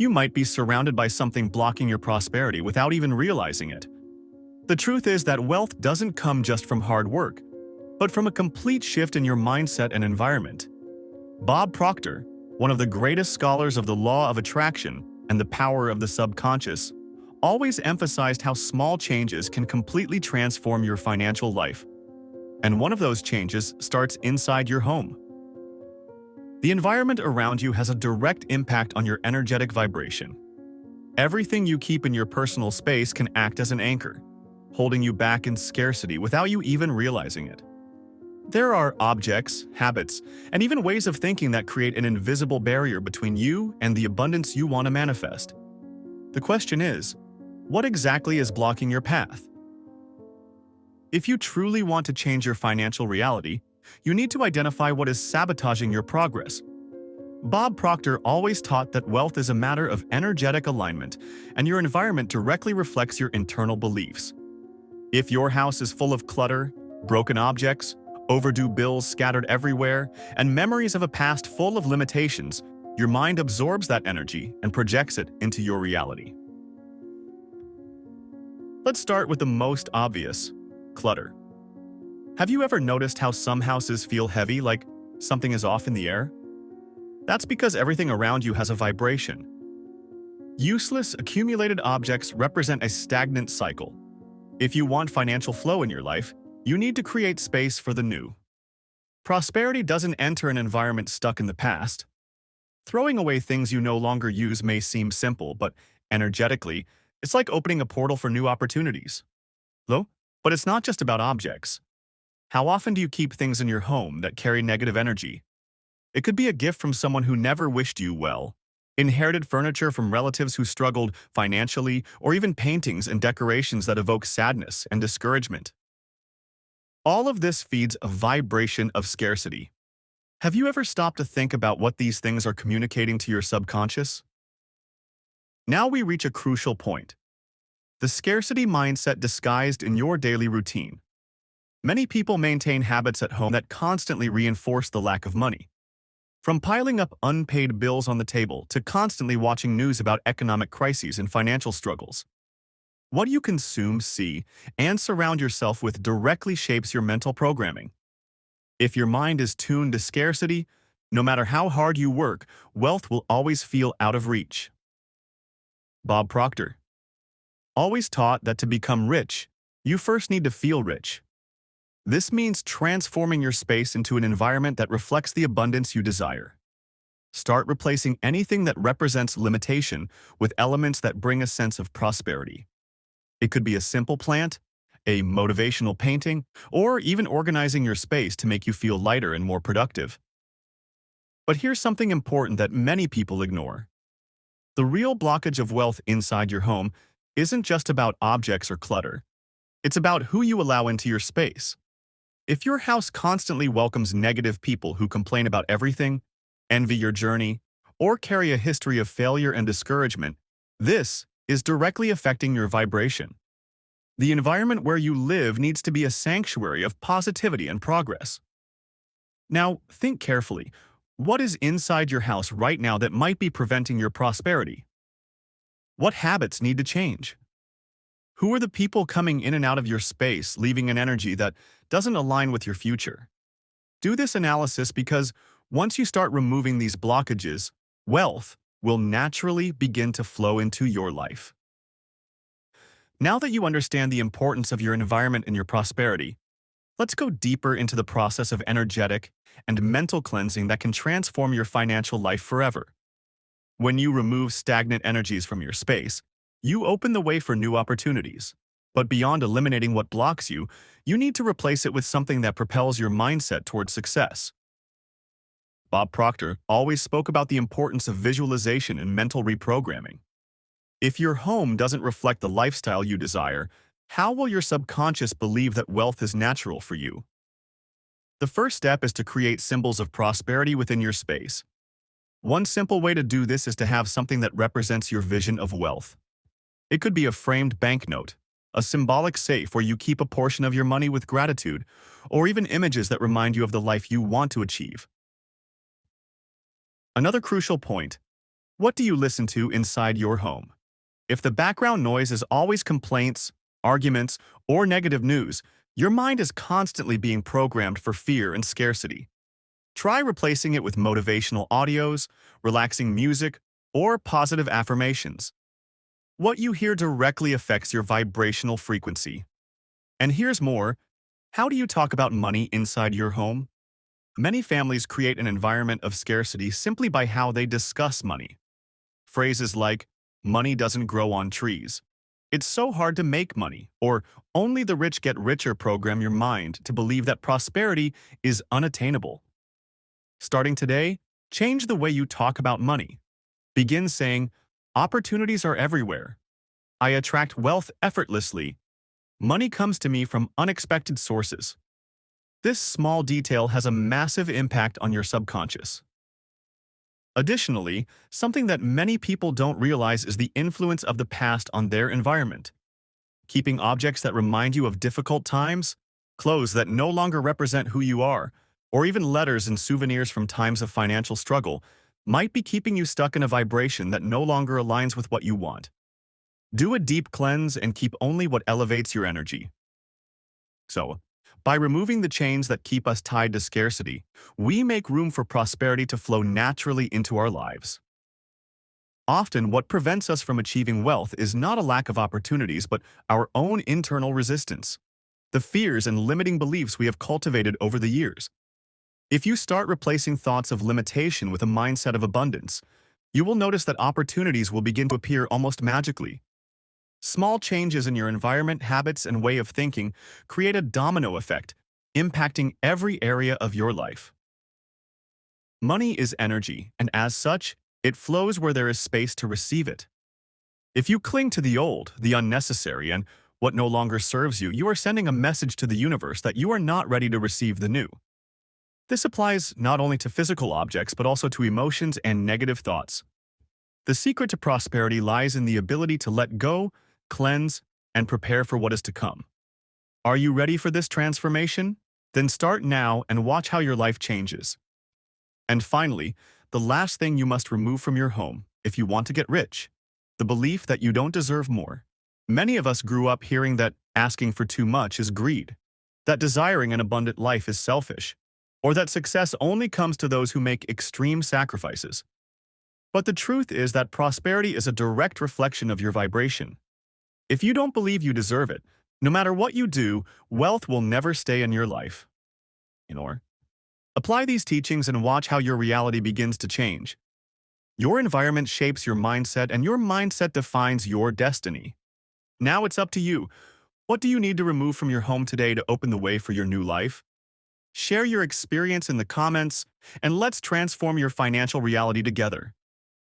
You might be surrounded by something blocking your prosperity without even realizing it. The truth is that wealth doesn't come just from hard work, but from a complete shift in your mindset and environment. Bob Proctor, one of the greatest scholars of the law of attraction and the power of the subconscious, always emphasized how small changes can completely transform your financial life. And one of those changes starts inside your home. The environment around you has a direct impact on your energetic vibration. Everything you keep in your personal space can act as an anchor, holding you back in scarcity without you even realizing it. There are objects, habits, and even ways of thinking that create an invisible barrier between you and the abundance you want to manifest. The question is, what exactly is blocking your path? If you truly want to change your financial reality, you need to identify what is sabotaging your progress. Bob Proctor always taught that wealth is a matter of energetic alignment, and your environment directly reflects your internal beliefs. If your house is full of clutter, broken objects, overdue bills scattered everywhere, and memories of a past full of limitations, your mind absorbs that energy and projects it into your reality. Let's start with the most obvious: clutter. Have you ever noticed how some houses feel heavy, like something is off in the air? That's because everything around you has a vibration. Useless, accumulated objects represent a stagnant cycle. If you want financial flow in your life, you need to create space for the new. Prosperity doesn't enter an environment stuck in the past. Throwing away things you no longer use may seem simple, but energetically, it's like opening a portal for new opportunities. But it's not just about objects. How often do you keep things in your home that carry negative energy? It could be a gift from someone who never wished you well, inherited furniture from relatives who struggled financially, or even paintings and decorations that evoke sadness and discouragement. All of this feeds a vibration of scarcity. Have you ever stopped to think about what these things are communicating to your subconscious? Now we reach a crucial point: the scarcity mindset disguised in your daily routine. Many people maintain habits at home that constantly reinforce the lack of money. From piling up unpaid bills on the table to constantly watching news about economic crises and financial struggles. What you consume, see, and surround yourself with directly shapes your mental programming. If your mind is tuned to scarcity, no matter how hard you work, wealth will always feel out of reach. Bob Proctor always taught that to become rich, you first need to feel rich. This means transforming your space into an environment that reflects the abundance you desire. Start replacing anything that represents limitation with elements that bring a sense of prosperity. It could be a simple plant, a motivational painting, or even organizing your space to make you feel lighter and more productive. But here's something important that many people ignore. The real blockage of wealth inside your home isn't just about objects or clutter. It's about who you allow into your space. If your house constantly welcomes negative people who complain about everything, envy your journey, or carry a history of failure and discouragement, this is directly affecting your vibration. The environment where you live needs to be a sanctuary of positivity and progress. Now, think carefully. What is inside your house right now that might be preventing your prosperity? What habits need to change? Who are the people coming in and out of your space, leaving an energy that doesn't align with your future? Do this analysis because once you start removing these blockages, wealth will naturally begin to flow into your life. Now that you understand the importance of your environment and your prosperity, let's go deeper into the process of energetic and mental cleansing that can transform your financial life forever. When you remove stagnant energies from your space, you open the way for new opportunities. But beyond eliminating what blocks you, you need to replace it with something that propels your mindset towards success. Bob Proctor always spoke about the importance of visualization and mental reprogramming. If your home doesn't reflect the lifestyle you desire, how will your subconscious believe that wealth is natural for you? The first step is to create symbols of prosperity within your space. One simple way to do this is to have something that represents your vision of wealth. It could be a framed banknote, a symbolic safe where you keep a portion of your money with gratitude, or even images that remind you of the life you want to achieve. Another crucial point: What do you listen to inside your home? If the background noise is always complaints, arguments, or negative news, your mind is constantly being programmed for fear and scarcity. Try replacing it with motivational audios, relaxing music, or positive affirmations. What you hear directly affects your vibrational frequency. And here's more. How do you talk about money inside your home? Many families create an environment of scarcity simply by how they discuss money. Phrases like, money doesn't grow on trees, it's so hard to make money, or only the rich get richer program your mind to believe that prosperity is unattainable. Starting today, change the way you talk about money. Begin saying, opportunities are everywhere. I attract wealth effortlessly. Money comes to me from unexpected sources. This small detail has a massive impact on your subconscious. Additionally, something that many people don't realize is the influence of the past on their environment. Keeping objects that remind you of difficult times, clothes that no longer represent who you are, or even letters and souvenirs from times of financial struggle might be keeping you stuck in a vibration that no longer aligns with what you want. Do a deep cleanse and keep only what elevates your energy. So, by removing the chains that keep us tied to scarcity, we make room for prosperity to flow naturally into our lives. Often, what prevents us from achieving wealth is not a lack of opportunities, but our own internal resistance, the fears and limiting beliefs we have cultivated over the years. If you start replacing thoughts of limitation with a mindset of abundance, you will notice that opportunities will begin to appear almost magically. Small changes in your environment, habits, and way of thinking create a domino effect, impacting every area of your life. Money is energy, and as such, it flows where there is space to receive it. If you cling to the old, the unnecessary, and what no longer serves you, you are sending a message to the universe that you are not ready to receive the new. This applies not only to physical objects, but also to emotions and negative thoughts. The secret to prosperity lies in the ability to let go, cleanse, and prepare for what is to come. Are you ready for this transformation? Then start now and watch how your life changes. And finally, the last thing you must remove from your home, if you want to get rich, the belief that you don't deserve more. Many of us grew up hearing that asking for too much is greed, that desiring an abundant life is selfish, or that success only comes to those who make extreme sacrifices. But the truth is that prosperity is a direct reflection of your vibration. If you don't believe you deserve it, no matter what you do, wealth will never stay in your life. Apply these teachings and watch how your reality begins to change. Your environment shapes your mindset, and your mindset defines your destiny. Now it's up to you. What do you need to remove from your home today to open the way for your new life? Share your experience in the comments, and let's transform your financial reality together.